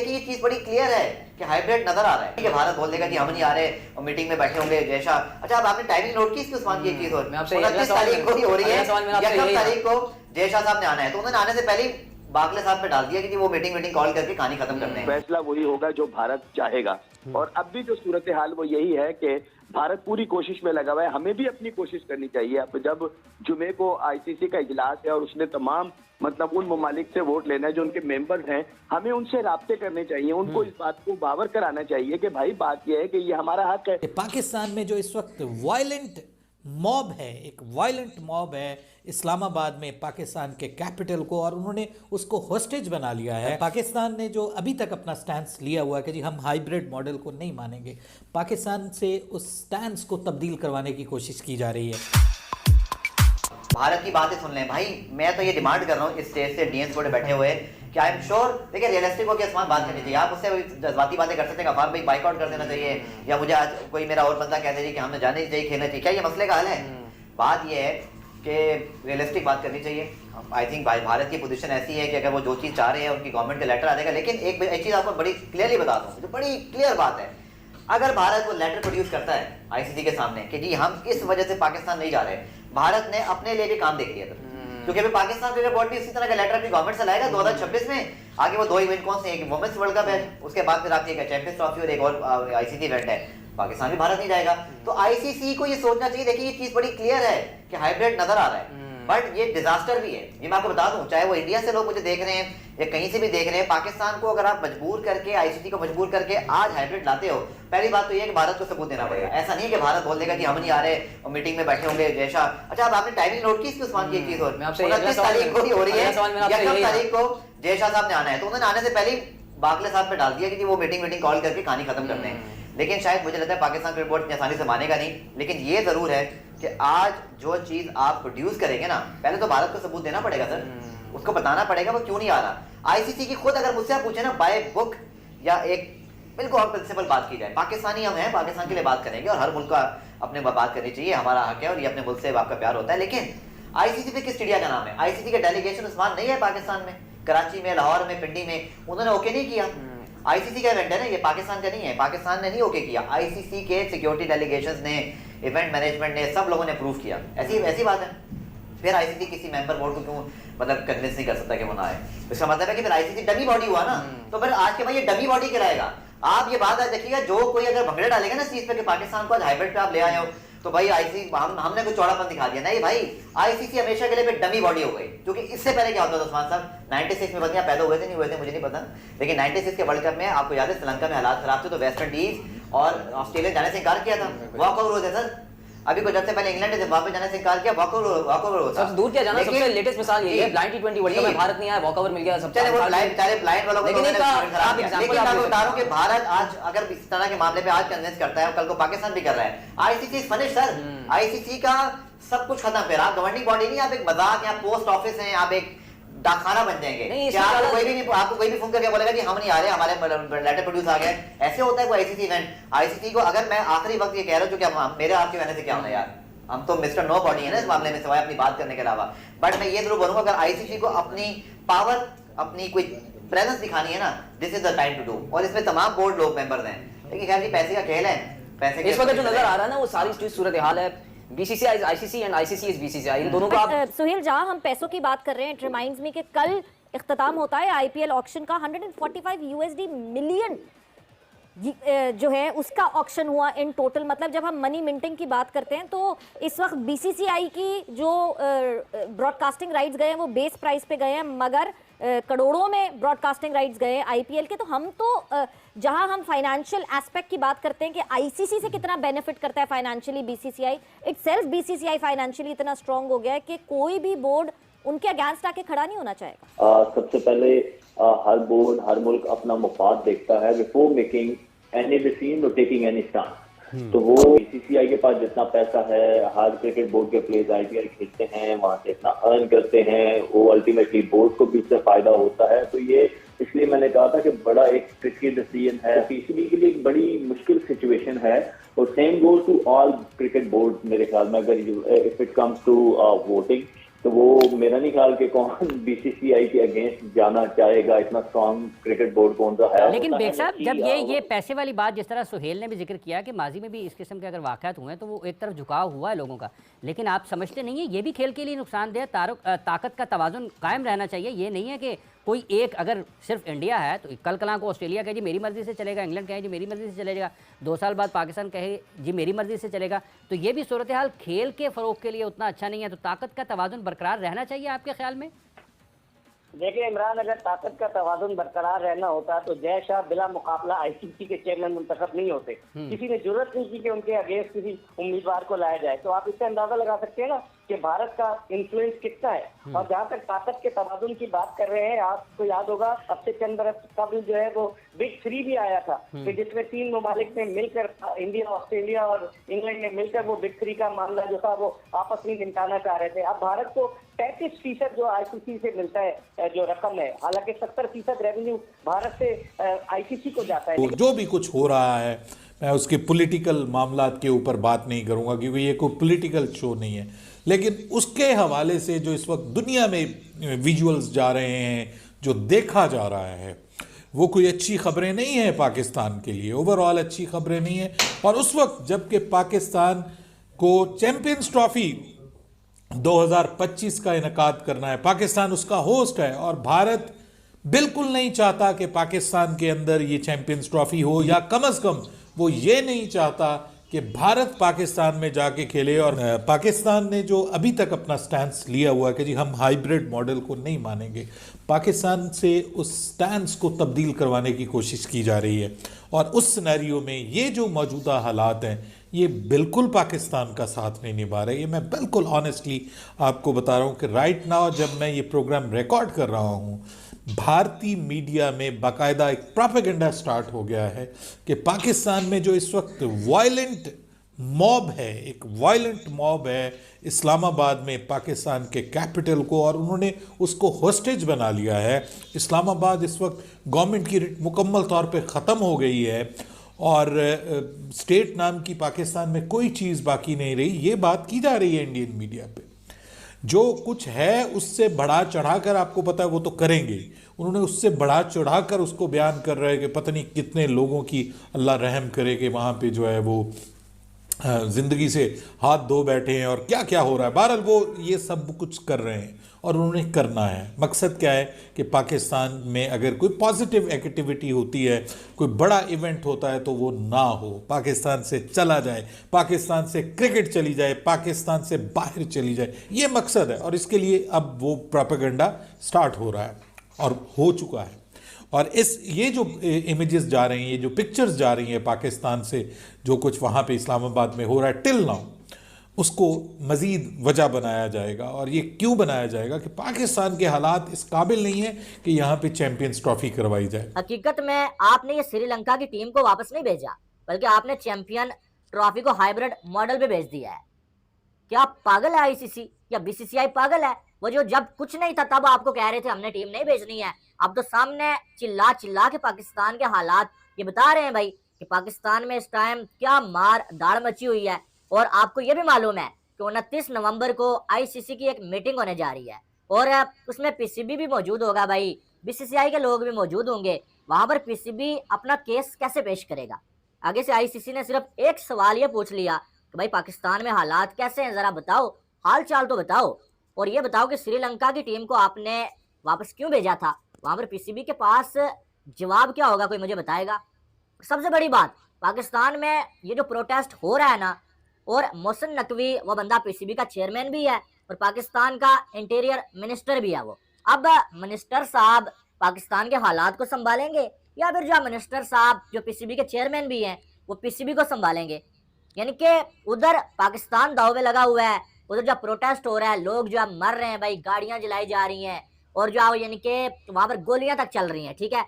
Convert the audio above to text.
देखिए ये चीज बड़ी क्लियर है कि हाइब्रिड नजर आ रहा है। ठीक है, भारत बोल देगा कि हम नहीं आ रहे और मीटिंग में बैठे होंगे जय शाह। अच्छा, अब आपने टाइमिंग नोट की इसकी उस्मान की एक चीज, और 29 तारीख को ही हो रही है, 1 तारीख को जय शाह साहब ने आना है, तो उन्होंने आने से पहले ही बागले साहब पे डाल दिया कि वो मीटिंग कॉल करके कहानी खत्म करते हैं। फैसला वही होगा जो भारत चाहेगा। और अब भी जो सूरत हाल वो यही है कि भारत पूरी कोशिश में लगा हुआ है, हमें भी अपनी कोशिश करनी चाहिए। अब जब जुमे को आईसीसी का इजलास है और उसने तमाम मतलब उन ममालिक से वोट लेना है जो उनके मेंबर्स हैं, हमें उनसे राब्ते करने चाहिए, उनको इस बात को बावर कराना चाहिए कि भाई बात यह है कि ये हमारा हक है। पाकिस्तान में जो इस वक्त वायलेंट मॉब है, एक वायलेंट मॉब है इस्लामाबाद में, पाकिस्तान के कैपिटल को, और उन्होंने उसको होस्टेज बना लिया है। पाकिस्तान ने जो अभी तक अपना स्टैंस लिया हुआ है कि जी हम हाइब्रिड मॉडल को नहीं मानेंगे, पाकिस्तान से उस स्टैंस को तब्दील करवाने की कोशिश की जा रही है। भारत की बातें सुन लें भाई, मैं तो ये डिमांड कर रहा हूँ इस स्टेज से डीएस बोर्ड बैठे हुए कि आई एम श्योर, देखिए रियलिस्टिक होकर आसमान बात करनी चाहिए। आप उससे जज्बाती बातें कर सकते हैं, गफार भाई बाइकआउट कर देना चाहिए, या मुझे आज कोई मेरा और बंदा कहते हैं कि हमें जाने चाहिए, खेलना चाहिए, क्या ये मसले का हल है? बात ये है कि रियलिस्टिक बात करनी चाहिए। आई थिंक भारत की पोजीशन ऐसी है कि अगर वो जो चीज़ चाह रहे हैं उनकी गवर्नमेंट का लेटर आ जाएगा। लेकिन एक चीज़ आपको बड़ी क्लियरली बताता हूँ, जो बड़ी क्लियर बात है, अगर भारत वो लेटर प्रोड्यूस करता है आईसीसी के सामने कि जी हम इस वजह से पाकिस्तान नहीं जा रहे, भारत ने अपने लिए भी काम देख लिया था। क्योंकि अभी पाकिस्तान क्रिकेट बोर्ड भी इसी तरह का लेटर अपनी गवर्नमेंट से लाएगा 2026 में। आगे वो 2 इवेंट कौन से, एक वुमेन्स वर्ल्ड कप है, उसके बाद फिर आपकी चैंपियंस ट्रॉफी और एक और आईसीसी इवेंट है, पाकिस्तान भी भारत नहीं जाएगा। तो आईसीसी को ये सोचना चाहिए, देखिए ये चीज बड़ी क्लियर है कि हाइब्रिड नजर आ रहा है, बट ये डिजास्टर भी है। ये मैं आपको बता दूं, चाहे वो इंडिया से लोग मुझे देख रहे हैं या कहीं से भी देख रहे हैं, पाकिस्तान को अगर आप मजबूर करके, आईसीसी को मजबूर करके आज हाइब्रिड लाते हो, पहली बात तो ये है कि भारत को सबूत देना पड़ेगा। ऐसा नहीं है कि भारत बोल देगा कि हम नहीं आ रहे और मीटिंग में बैठे होंगे जय शाह। अच्छा, अब आपने टाइमिंग नोट की इसकी उस्मान की एक चीज, और 29 तारीख को ही हो रही है, 1 तारीख को जय शाह साहब ने आना है, तो उन्होंने आने से पहले ही बागले साहब पे डाल दिया कि वो मीटिंग कॉल करके कहानी खत्म करते हैं। लेकिन शायद मुझे लगता है पाकिस्तान क्रिकेट बोर्ड इतनी आसानी से मानेगा नहीं। लेकिन ये जरूर है कि आज जो चीज आप प्रोड्यूस करेंगे ना, पहले तो भारत को सबूत देना पड़ेगा सर, उसको बताना पड़ेगा वो क्यों नहीं आ रहा। आईसीसी की खुद अगर मुझसे आप पूछे ना बाय बुक या एक बिल्कुल और प्रिंसिपल बात की जाए, पाकिस्तानी हम हैं, पाकिस्तान के लिए बात करेंगे और हर मुल्क का अपने बात करनी चाहिए, हमारा हक है और ये अपने मुल्क से आपका प्यार होता है। लेकिन आईसीसी पे किस चिड़िया का नाम है? आईसीसी का डेलीगेशन उस्मान नहीं है पाकिस्तान में, कराची में, लाहौर में, पिंडी में, उन्होंने ओके नहीं किया। आईसीसी का इवेंट है ना, ये पाकिस्तान का नहीं है, पाकिस्तान ने नहीं ओके किया, आईसीसी के सिक्योरिटी डेलीगेशंस ने, इवेंट मैनेजमेंट ने, सब लोगों ने अप्रूव किया। ऐसी बात है। फिर आईसीसी किसी मेंबर बोर्ड को क्यों मतलब कन्विंस नहीं कर सकता कि वो ना आए? इसका मतलब है कि फिर आईसीसी डमी बॉडी हुआ ना, तो फिर आज के बाद ये डमी बॉडी कराएगा। आप ये बात देखिएगा, जो कोई अगर भगड़े डालेगा ना इस चीज पे कि पाकिस्तान को आज हाइब्रिड पे आप ले आए हो, तो भाई आईसीसी हमने कुछ चौड़ापन दिखा दिया। नहीं भाई, आईसीसी हमेशा के लिए फिर डमी बॉडी हो गई। क्योंकि इससे पहले क्या होता था उस्मान साहब, 96 में बंदियां पैदा हुए थे नहीं हुए थे मुझे नहीं पता, लेकिन 96 के वर्ल्ड कप में आपको याद है श्रीलंका में हालात खराब थे तो वेस्ट इंडीज और ऑस्ट्रेलिया जाने से इनकार किया था, वॉक ओवर हुए थे सर। अभी कुछ हफ्ते पहले इंग्लैंड ने वहां पे जाने से इनकार किया, वॉक ओवर होता। सबसे दूर क्या जाना, सबसे लेटेस्ट मिसाल यही है, ब्लाइंड टी20 वर्ल्ड कप में भारत नहीं आया, वॉक ओवर मिल गया सब। चले वो ब्लाइंड वालों को, लेकिन आप एग्जांपल आप बता रहा हूं कि भारत आज अगर इस तरह के मामले पे आज कन्विंस करता है, कल को पाकिस्तान भी कर रहा है। ICC is finished sir, ICC का सब कुछ खत्म। फिर आप गवर्निंग बॉडी नहीं, आप एक मजाक या पोस्ट ऑफिस हैं, आप एक डाकखाना बन जाएंगे। क्या आपको कोई भी फोन करके बोलेगा कि हम नहीं आ रहे, हमारे लेटर प्रोड्यूस आ गए? ऐसे होता है कोई आईसीसी इवेंट? आईसीसी को अगर मैं आखिरी वक्त ये कह रहा हूं, जो कि मेरे आपके कहने से क्या होना यार, हम तो मिस्टर नो बॉडी है ना इस मामले में, सिवाय अपनी बात करने के अलावा। बट मैं ये जरूर बोलूंगा, अगर आईसीसी को अपनी पावर, अपनी कोई प्रेजेंस दिखानी है ना, this is the time to do. और इसमें तमाम बोर्ड लोग मेंबर्स हैं, लेकिन खैर जी पैसे का खेल है, पैसे इस वक्त जो नजर आ रहा है ना वो सारी सूरत हाल है। BCCI is ICC and ICC is BCCI, इन दोनों को आप सुहेल, जहां हम पैसों की बात कर रहे हैं, इट रिमाइंड्स मी कि कल इख्तिताम होता है आईपीएल ऑक्शन का। 145 यूएसडी मिलियन जो है उसका ऑक्शन हुआ इन टोटल। मतलब जब हम मनी मिंटिंग की बात करते हैं तो इस वक्त बीसीसीआई की जो ब्रॉडकास्टिंग राइट्स गए हैं वो बेस प्राइस पे गए हैं, मगर करोड़ों में ब्रॉडकास्टिंग राइट्स गए हैं आईपीएल के। तो हम तो जहां हम फाइनेंशियल एस्पेक्ट की बात करते हैं कि आईसीसी से कितना बेनिफिट करता है financially BCCI, itself BCCI financially इतना स्ट्रांग हो गया है कि कोई भी बोर्ड उनके अगेंस्ट आके खड़ा नहीं होना चाहेगा। सबसे पहले हर बोर्ड, हर मुल्क अपना मुफाद देखता है बिफोर मेकिंग एनी डिसीजन और टेकिंग एनी स्टैंड। तो वो बीसीसीआई के पास जितना पैसा है, हर क्रिकेट बोर्ड के प्लेयर्स आईपीएल खेलते हैं, वहां से इतना अर्न करते हैं, वो अल्टीमेटली बोर्ड को भी इससे फायदा होता है। तो ये इसलिए मैंने कहा था कि बड़ा एक ट्रिकी डिसीजन है, पीसीबी के लिए एक बड़ी मुश्किल सिचुएशन है। और same goes to all cricket board मेरे ख्याल में, अगर if it comes to voting. तो वो मेरा नहीं ख्याल कि कौन बीसीसीआई के अगेंस्ट जाना चाहेगा, इतना स्ट्रॉन्ग क्रिकेट बोर्ड कौन सा है। लेकिन बेग साहब, जब कि, ये पैसे वाली बात, जिस तरह सुहेल ने भी जिक्र किया कि माजी में भी इस किस्म के अगर वाक़यात हुए हैं तो वो एक तरफ झुकाव हुआ है लोगों का, लेकिन आप समझते नहीं है ये भी खेल के लिए नुकसानदेह, ताकत का तवाज़ुन कायम रहना चाहिए। ये नहीं है कि कोई एक, अगर सिर्फ इंडिया है तो कल कलां को ऑस्ट्रेलिया कहे जी मेरी मर्जी से चलेगा, इंग्लैंड कहे जी मेरी मर्जी से चलेगा, 2 साल बाद पाकिस्तान कहे जी मेरी मर्जी से चलेगा, तो ये भी सूरत हाल खेल के फ़रोग के लिए उतना अच्छा नहीं है। तो ताकत का तवाज़ुन बरकरार रहना चाहिए आपके ख्याल में? देखिए इमरान, अगर ताकत का तवाज़ुन बरकरार रहना होता तो जय शाह बिला मुकाबला आईसीसी के चेयरमैन मुंतखब नहीं होते। किसी ने जरूरत नहीं की कि उनके अगेंस्ट किसी उम्मीदवार को लाया जाए। तो आप इससे अंदाजा लगा सकते हैं ना कि भारत का इन्फ्लुएंस कितना है। और जहाँ तक ताकत के तवाज़ुन की बात कर रहे हैं, आपको याद होगा अब से चंद बरस कबल जो है वो बिग 3 भी आया था कि जिसमें 3 ममालिक ने मिलकर, इंडिया, ऑस्ट्रेलिया और इंग्लैंड ने मिलकर वो बिग 3 का मामला जो था वो आपस में निपटाना चाह रहे थे। अब भारत को 35% जो आईसीसी से मिलता है जो रकम है, हालांकि 70% रेवेन्यू भारत से आईसीसी को जाता है। जो भी कुछ हो रहा है, मैं उसके पॉलिटिकल मामलात के ऊपर बात नहीं करूंगा क्योंकि ये कोई पॉलिटिकल शो नहीं है, लेकिन उसके हवाले से जो इस वक्त दुनिया में विजुअल्स जा रहे हैं, जो देखा जा रहा है, वो कोई अच्छी खबरें नहीं है पाकिस्तान के लिए, ओवरऑल अच्छी खबरें नहीं है। और उस वक्त जबकि पाकिस्तान को चैंपियंस ट्रॉफी 2025 का इनकाद करना है, पाकिस्तान उसका होस्ट है और भारत बिल्कुल नहीं चाहता कि पाकिस्तान के अंदर ये चैंपियंस ट्रॉफी हो, या कम से कम वो ये नहीं चाहता कि भारत पाकिस्तान में जाके खेले। और पाकिस्तान ने जो अभी तक अपना स्टैंस लिया हुआ है कि जी हम हाइब्रिड मॉडल को नहीं मानेंगे, पाकिस्तान से उस स्टैंस को तब्दील करवाने की कोशिश की जा रही है। और उस सिनेरियो में ये जो मौजूदा हालात हैं, ये बिल्कुल पाकिस्तान का साथ नहीं निभा रहे। ये मैं बिल्कुल ऑनेस्टली आपको बता रहा हूँ कि राइट नाउ जब मैं ये प्रोग्राम रिकॉर्ड कर रहा हूँ, भारतीय मीडिया में बाकायदा एक प्रोपेगेंडा स्टार्ट हो गया है कि पाकिस्तान में जो इस वक्त वायलेंट मॉब है, एक वायलेंट मॉब है इस्लामाबाद में, पाकिस्तान के कैपिटल को, और उन्होंने उसको होस्टेज बना लिया है। इस्लामाबाद इस वक्त गवर्नमेंट की मुकम्मल तौर पे ख़त्म हो गई है और स्टेट नाम की पाकिस्तान में कोई चीज़ बाकी नहीं रही। ये बात की जा रही है इंडियन मीडिया पे। जो कुछ है उससे बढ़ा चढ़ाकर, आपको पता है वो तो करेंगे, उन्होंने उससे बढ़ा चढ़ाकर उसको बयान कर रहे हैं कि पता नहीं कितने लोगों की अल्लाह रहम करे कि वहाँ पे जो है वो ज़िंदगी से हाथ धो बैठे हैं और क्या क्या हो रहा है। बहरहाल वो ये सब कुछ कर रहे हैं और उन्होंने करना है। मकसद क्या है कि पाकिस्तान में अगर कोई पॉजिटिव एक्टिविटी होती है, कोई बड़ा इवेंट होता है, तो वो ना हो, पाकिस्तान से चला जाए, पाकिस्तान से क्रिकेट चली जाए, पाकिस्तान से बाहर चली जाए। ये मकसद है और इसके लिए अब वो प्रोपेगेंडा स्टार्ट हो रहा है और हो चुका है। और ये जो इमेजेस जा रही हैं, ये जो पिक्चर्स जा रही हैं पाकिस्तान से, जो कुछ वहाँ पे इस्लामाबाद में हो रहा है टिल नाउ, उसको मज़ीद वजह बनाया जाएगा। और ये क्यों बनाया जाएगा कि पाकिस्तान के हालात इस काबिल नहीं है कि यहाँ पे चैंपियंस ट्रॉफी करवाई जाए। हकीकत में आपने ये श्रीलंका की टीम को वापस नहीं भेजा, बल्कि आपने चैंपियन ट्रॉफी को हाइब्रिड मॉडल पे भेज दिया है। क्या पागल है आईसीसी या बीसीसीआई पागल है? वो जो जब कुछ नहीं था तब आपको कह रहे थे हमने टीम नहीं भेजनी है, अब तो सामने चिल्ला चिल्ला के पाकिस्तान के हालात ये बता रहे हैं भाई कि पाकिस्तान में इस टाइम क्या मार दाड़ मची हुई है। और आपको ये भी मालूम है कि 29 नवंबर को आईसीसी की एक मीटिंग होने जा रही है और उसमें पीसीबी भी मौजूद होगा भाई, बीसीसीआई के लोग भी मौजूद होंगे। वहां पर पीसीबी अपना केस कैसे पेश करेगा? आगे से आईसीसी ने सिर्फ एक सवाल ये पूछ लिया कि भाई पाकिस्तान में हालात कैसे हैं, जरा बताओ, हाल चाल तो बताओ, और ये बताओ कि श्रीलंका की टीम को आपने वापस क्यों भेजा था। वहां पर पीसीबी के पास जवाब क्या होगा, कोई मुझे बताएगा? सबसे बड़ी बात, पाकिस्तान में ये जो प्रोटेस्ट हो रहा है ना, और मोहसिन नकवी वो बंदा पीसीबी का चेयरमैन भी है और पाकिस्तान का इंटीरियर मिनिस्टर भी है। वो अब मिनिस्टर साहब पाकिस्तान के हालात को संभालेंगे या फिर जो मिनिस्टर साहब जो पीसीबी के चेयरमैन भी हैं वो पीसीबी को संभालेंगे? यानी कि उधर पाकिस्तान दाव में लगा हुआ है, उधर जो प्रोटेस्ट हो रहा है, लोग जो मर रहे हैं भाई, गाड़ियां जलाई जा रही हैं और जो यानी कि वहां पर गोलियां तक चल रही हैं, ठीक है।